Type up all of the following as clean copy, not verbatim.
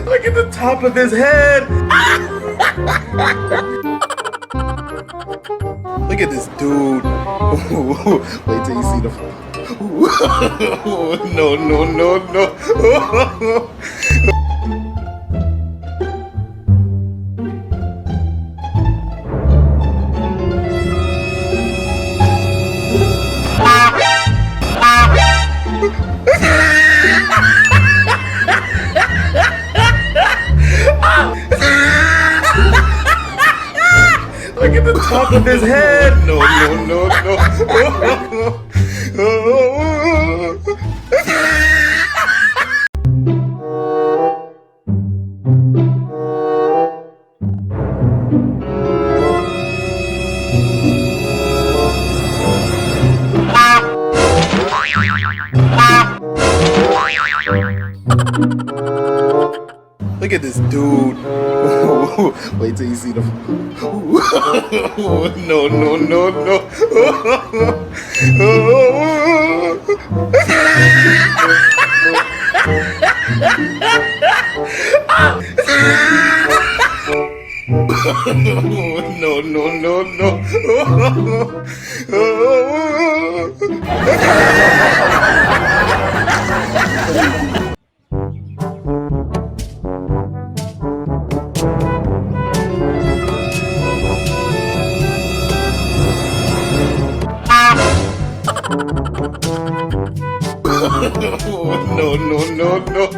Look at the top of his head. Look at this dude. Wait till you see the. No, no, no, no. Look at the top of his head. No, no, no, no. Look at this dude. Wait till you see the. No, no, no, no. No, no, no, no. No, no, no, no.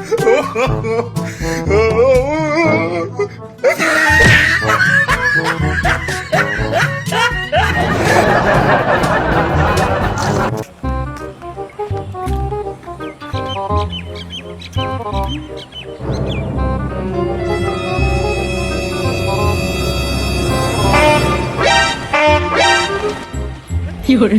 You're